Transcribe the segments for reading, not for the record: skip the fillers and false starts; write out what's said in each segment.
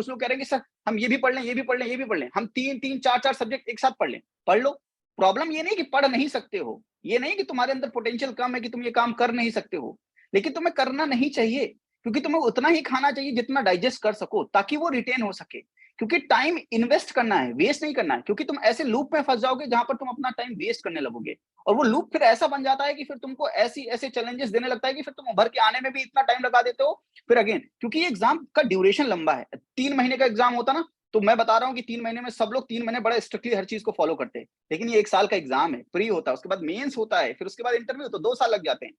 कुछ लोग कह रहे हैं कि सर हम ये भी पढ़ लें, ये भी पढ़ लें, ये भी पढ़ लें, हम 3-3, 4-4 सब्जेक्ट एक साथ पढ़ लें। पढ़ लो। प्रॉब्लम ये नहीं कि पढ़ नहीं सकते हो, ये नहीं कि तुम्हारे अंदर पोटेंशियल कम है कि तुम ये काम कर नहीं सकते हो, लेकिन तुम्हें करना नहीं चाहिए, क्योंकि तुम्हें उतना ही खाना चाहिए जितना डाइजेस्ट कर सको, ताकि वो रिटेन हो सके। क्योंकि टाइम इन्वेस्ट करना है, वेस्ट नहीं करना है, क्योंकि तुम ऐसे लूप में फंस जाओगे जहां पर तुम अपना टाइम वेस्ट करने लगोगे। और वो लूप फिर ऐसा बन जाता है कि फिर तुमको ऐसी ऐसे चैलेंजेस देने लगता है कि फिर तुम उभर के आने में भी इतना टाइम लगा देते हो। फिर अगेन, क्योंकि ये एग्जाम का ड्यूरेशन लंबा है, 3 महीने का एग्जाम होता ना, तो मैं बता रहा हूँ कि 3 महीने में सब लोग 3 महीने बड़ा स्ट्रिक्टली हर चीज को फॉलो करते हैं। लेकिन ये 1 साल का एग्जाम है, प्री होता है, उसके बाद मेंस होता है, फिर उसके बाद इंटरव्यू, तो 2 साल लग जाते हैं।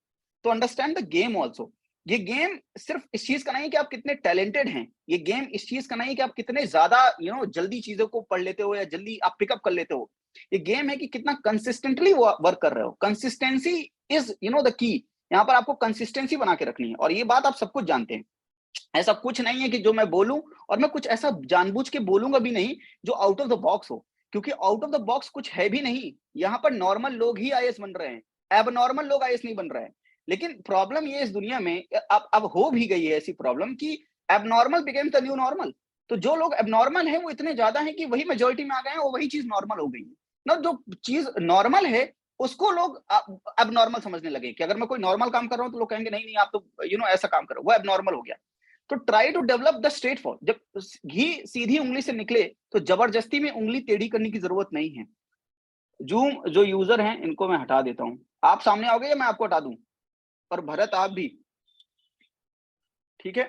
तो अंडरस्टैंड द गेम ऑल्सो। ये गेम सिर्फ इस चीज का नहीं कि आप कितने टैलेंटेड हैं, ये गेम इस चीज का नहीं कि आप कितने ज्यादा जल्दी चीजों को पढ़ लेते हो या जल्दी आप पिकअप कर लेते हो। ये गेम है कि कितना कंसिस्टेंटली वर्क कर रहे हो। Consistency is the key. यहाँ पर आपको कंसिस्टेंसी बना के रखनी है, और ये बात आप सब कुछ जानते हैं। ऐसा कुछ नहीं है कि जो मैं बोलूं और मैं कुछ ऐसा जानबूझ के बोलूंगा भी नहीं जो आउट ऑफ द बॉक्स हो, क्योंकि आउट ऑफ द बॉक्स कुछ है भी नहीं। यहाँ पर नॉर्मल लोग ही आईएएस बन रहे हैं, अब नॉर्मल लोग आईएएस नहीं बन रहे हैं। लेकिन प्रॉब्लम ये इस दुनिया में अब हो भी गई है ऐसी प्रॉब्लम कि abnormal became the new normal. तो जो लोग एबनॉर्मल हैं वो इतने ज्यादा हैं कि वही मेजोरिटी में आ गए हैं, और वही चीज नॉर्मल हो गई है ना। जो चीज नॉर्मल है उसको लोग अब नॉर्मल समझने लगे कि अगर मैं कोई नॉर्मल काम कर रहा हूं तो लोग कहेंगे नहीं नहीं आप तो ऐसा काम करो, वो अब नॉर्मल हो गया। तो try to develop the straight for. जब घी सीधी उंगली से निकले तो जबरदस्ती में उंगली टेढ़ी करने की जरूरत नहीं है। जूम जो यूजर हैं इनको मैं हटा देता हूं, आप सामने आओगे या मैं आपको हटा दूं? और भरत आप भी, ठीक है।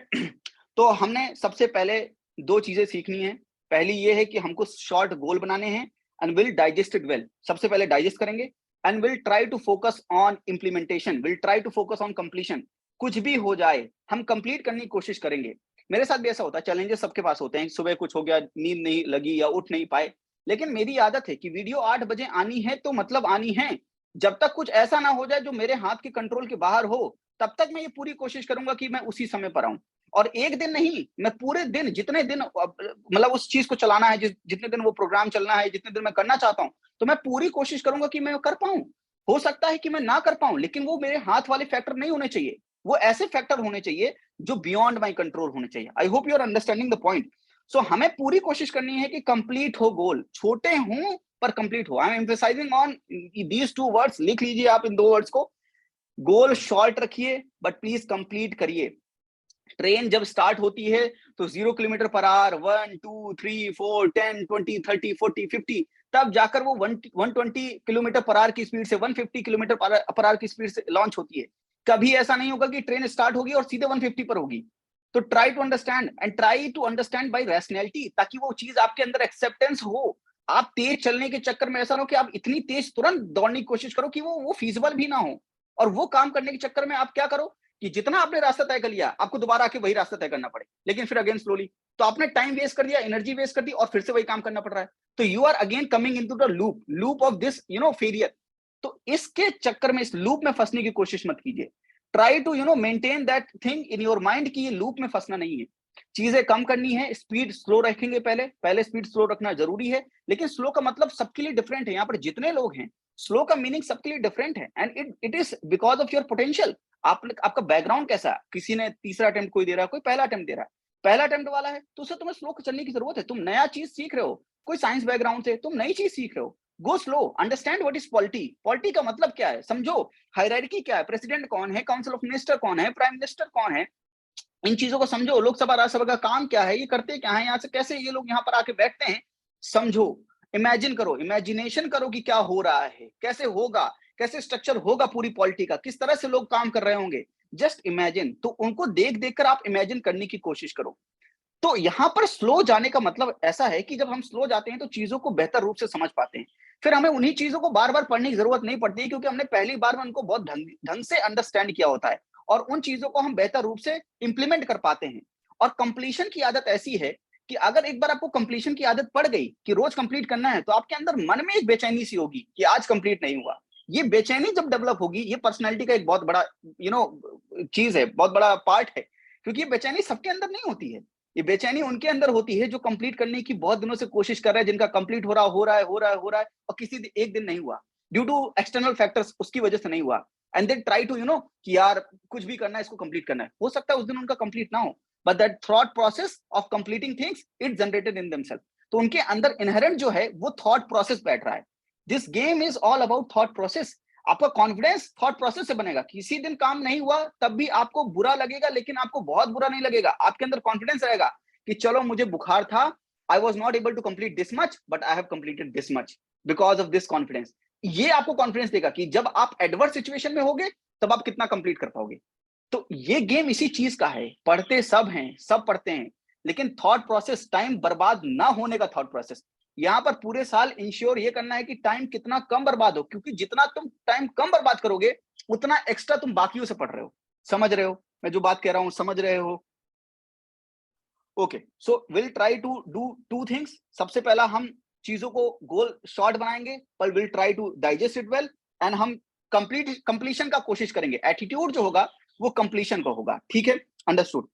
तो हमने सबसे पहले 2 चीजें सीखनी है। पहली ये है कि हमको शॉर्ट गोल बनाने हैं, and will digest it well. सबसे पहले डाइजेस्ट करेंगे, and will try to focus on implementation, will try to focus on completion. कुछ भी हो जाए हम कंप्लीट करने की कोशिश करेंगे। मेरे साथ भी ऐसा होता है, चैलेंजेस सबके पास होते हैं, सुबह कुछ हो गया, नींद नहीं लगी या उठ नहीं पाए, लेकिन मेरी आदत है कि वीडियो 8 बजे आनी है तो मतलब आनी है। जब तक कुछ ऐसा ना हो जाए जो मेरे हाथ के कंट्रोल के बाहर हो, तब तक मैं ये पूरी कोशिश करूंगा कि मैं उसी समय पर आऊं। और एक दिन नहीं, मैं पूरे दिन, जितने दिन मतलब उस चीज को चलाना है, जितने दिन वो प्रोग्राम चलना है, जितने दिन मैं करना चाहता हूं, तो मैं पूरी कोशिश करूंगा कि मैं कर पाऊं। हो सकता है कि मैं ना कर पाऊं, लेकिन वो मेरे हाथ वाले फैक्टर नहीं होने चाहिए। वो ऐसे फैक्टर होने चाहिए जो बियॉन्ड माई कंट्रोल होने चाहिए। I hope you are understanding the point. So हमें पूरी कोशिश करनी है कि कंप्लीट हो गोल, छोटे हों पर कंप्लीट हो। I am emphasising on these 2 words, लिख लीजिए आप इन 2 वर्ड्स को। गोल शॉर्ट रखिए बट प्लीज कंप्लीट करिए। ट्रेन जब स्टार्ट होती है तो 0 किलोमीटर पर आवर, 1, 2, 3, 4, 10, 20, 30, 40, 50, तब जाकर वो 120 किलोमीटर पर आवर की स्पीड से, 150 किलोमीटर पर आवर की स्पीड से लॉन्च होती है। कभी ऐसा नहीं होगा कि ट्रेन स्टार्ट होगी और सीधे 150 पर होगी। तो try to understand, and try to understand by rationality, ताकि वो चीज आपके अंदर एक्सेप्टेंस हो। आप तेज चलने के चक्कर में ऐसा ना हो कि आप इतनी तेज तुरंत दौड़ने की कोशिश करो कि वो फीजिबल भी ना हो। और वो काम करने के चक्कर में आप क्या करो कि जितना आपने रास्ता तय कर लिया, आपको दोबारा आके वही रास्ता तय करना पड़े, लेकिन फिर अगेन स्लोली। तो आपने टाइम वेस्ट कर दिया, एनर्जी वेस्ट कर दी, और फिर से वही काम करना पड़ रहा है। तो you are again coming into the loop of this failure. तो इसके चक्कर में, इस लूप में फंसने की कोशिश मत कीजिए। Try to maintain that thing in your mind कि ये लूप में फंसना नहीं है। चीजें कम करनी है, स्पीड स्लो रखेंगे, पहले पहले स्पीड स्लो रखना जरूरी है। लेकिन स्लो का मतलब सबके लिए डिफरेंट है। यहाँ पर जितने लोग हैं, स्लो का मीनिंग सबके लिए डिफरेंट है, and it is because of your potential. आपका बैकग्राउंड कैसा है? किसी ने तीसरा अटेम्प्ट कोई दे रहा है, कोई पहला अटेम्प्ट दे रहा है। पहला अटेम्प्ट वाला है तो उसे तुम्हें स्लो चलने की जरूरत है। तुम नया चीज सीख रहे हो, कोई साइंस बैकग्राउंड से तुम नई चीज सीख रहे हो, go slow. Understand what is polity, polity का मतलब क्या है समझो, हायरार्की क्या है, प्रेसिडेंट कौन है, काउंसिल ऑफ मिनिस्टर कौन है, प्राइम मिनिस्टर कौन है, इन चीजों को समझो। लोकसभा राज्यसभा का काम क्या है, ये करते क्या है, यहाँ से कैसे ये लोग यहाँ पर आके बैठते हैं, समझो। इमेजिन करो, इमेजिनेशन करो कि क्या हो रहा है, कैसे होगा, कैसे स्ट्रक्चर होगा पूरी पॉलिटी का, किस तरह से लोग काम कर रहे होंगे। Just imagine. तो उनको देख देख कर आप इमेजिन करने की कोशिश करो। तो यहाँ पर स्लो जाने का मतलब ऐसा है कि जब हम स्लो जाते हैं तो चीजों को बेहतर रूप से समझ पाते हैं। फिर हमें उन्हीं चीजों को बार बार पढ़ने की जरूरत नहीं पड़ती, क्योंकि हमने पहली बार में उनको बहुत ढंग से अंडरस्टैंड किया होता है, और उन चीजों को हम बेहतर रूप से इंप्लीमेंट कर पाते हैं। और कंप्लीशन की आदत ऐसी है कि अगर एक बार आपको कंप्लीशन की आदत पड़ गई कि रोज कंप्लीट करना है, तो आपके अंदर मन में एक बेचैनी सी होगी कि आज कंप्लीट नहीं हुआ। ये बेचैनी जब डेवलप होगी, ये पर्सनैलिटी का एक बहुत बड़ा चीज है, बहुत बड़ा पार्ट है। क्योंकि ये बेचैनी सबके अंदर नहीं होती है। ये बेचैनी उनके अंदर होती है जो कंप्लीट करने की बहुत दिनों से कोशिश कर रहे हैं, जिनका कंप्लीट हो रहा है और किसी एक दिन नहीं हुआ, ड्यू टू एक्सटर्नल फैक्टर्स, उसकी वजह से नहीं हुआ। एंड दे ट्राई टू कि यार कुछ भी करना है, इसको कंप्लीट करना है। हो सकता है उस दिन उनका कंप्लीट ना हो, but that thought process of completing things it generated in themselves. तो उनके अंदर इनहेरेंट जो है वो थॉट प्रोसेस बैठ रहा है. This game is all about thought process. आपका कॉन्फिडेंस थॉट प्रोसेस से बनेगा. किसी दिन काम नहीं हुआ तब भी आपको बुरा लगेगा, लेकिन आपको बहुत बुरा नहीं लगेगा. आपके अंदर कॉन्फिडेंस रहेगा कि चलो मुझे बुखार था, I was not able to complete this much but I have completed this much because of this confidence. ये आपको कॉन्फिडेंस देगा कि जब आप एडवर्स सिचुएशन में होगे तब आप कितना कंप्लीट कर पाओगे. तो ये गेम इसी चीज का है. पढ़ते सब हैं, सब पढ़ते हैं, लेकिन थॉट प्रोसेस, टाइम बर्बाद ना होने का थॉट प्रोसेस. यहाँ पर पूरे साल इंश्योर ये करना है कि टाइम कितना कम बर्बाद हो, क्योंकि जितना तुम टाइम कम बर्बाद करोगे उतना एक्स्ट्रा तुम बाकियों से पढ़ रहे हो. समझ रहे हो मैं जो बात कह रहा हूं? समझ रहे हो? Okay, so will try to do two things. सबसे पहला हम चीजों को गोल शॉर्ट बनाएंगे, पर will try to digest it well, and हम कंप्लीशन का कोशिश करेंगे. एटीट्यूड जो होगा वो कंप्लीशन का होगा. ठीक है, अंडरस्टूड.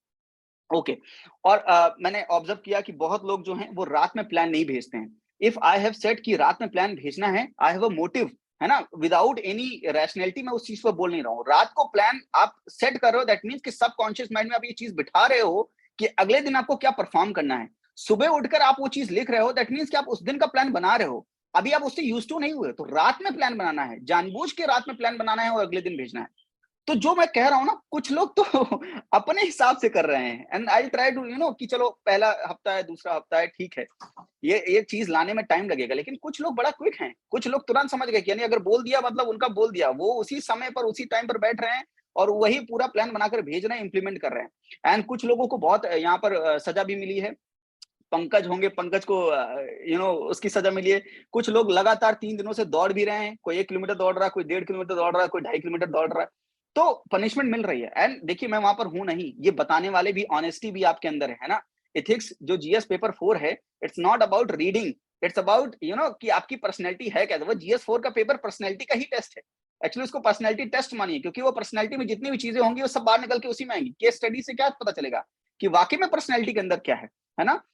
ओके. और मैंने ऑब्जर्व किया कि बहुत लोग जो हैं वो रात में प्लान नहीं भेजते हैं. इफ आई हैव सेट कि रात में प्लान भेजना है, आई हैव अ मोटिव, है ना, विदाउट एनी रैशनैलिटी. मैं उस चीज पर बोल नहीं रहा हूँ. रात को प्लान आप सेट कर रहे हो, दैट मीन्स कि सबकॉन्शियस माइंड में आप ये चीज बिठा रहे हो कि अगले दिन आपको क्या परफॉर्म करना है. सुबह उठकर आप वो चीज लिख रहे हो, दैट मीन्स कि आप उस दिन का प्लान बना रहे हो. अभी आप उससे यूज टू नहीं हुए, तो रात में प्लान बनाना है, जानबूझ के रात में प्लान बनाना है और अगले दिन भेजना है. तो जो मैं कह रहा हूं ना, कुछ लोग तो अपने हिसाब से कर रहे हैं, एंड आई ट्राई टू कि चलो पहला हफ्ता है, दूसरा हफ्ता है, ठीक है, ये चीज लाने में टाइम लगेगा. लेकिन कुछ लोग बड़ा क्विक हैं. कुछ लोग तुरंत समझ गए कि यानी अगर बोल दिया मतलब उनका बोल दिया. वो उसी समय पर उसी टाइम पर बैठ रहे हैं और वही पूरा प्लान बनाकर भेज रहे हैं, इंप्लीमेंट कर रहे हैं. एंड कुछ लोगों को बहुत यहाँ पर सजा भी मिली है. पंकज होंगे, पंकज को उसकी सजा मिली है. कुछ लोग लगातार 3 दिनों से दौड़ भी रहे हैं. कोई 1 किलोमीटर दौड़ रहा है, कोई 1.5 किलोमीटर दौड़ रहा है, कोई 2.5 किलोमीटर दौड़ रहा है. तो पनिशमेंट मिल रही है. एंड देखिए, मैं वहां पर हूं नहीं, ये बताने वाले भी, ऑनेस्टी भी आपके अंदर है ना. एथिक्स जो जीएस पेपर 4 है, it's not about reading, it's about कि आपकी पर्सनैलिटी है क्या. वो जीएस 4 का पेपर पर्सनैलिटी का ही टेस्ट है. एक्चुअली उसको पर्सनैलिटी टेस्ट मानिए, क्योंकि वो पर्सनैलिटी में जितनी भी चीजें होंगी वो सब बाहर निकल के उसी में आएंगी. केस स्टडी से क्या पता चलेगा कि वाकई में पर्सनैलिटी के अंदर क्या है ना.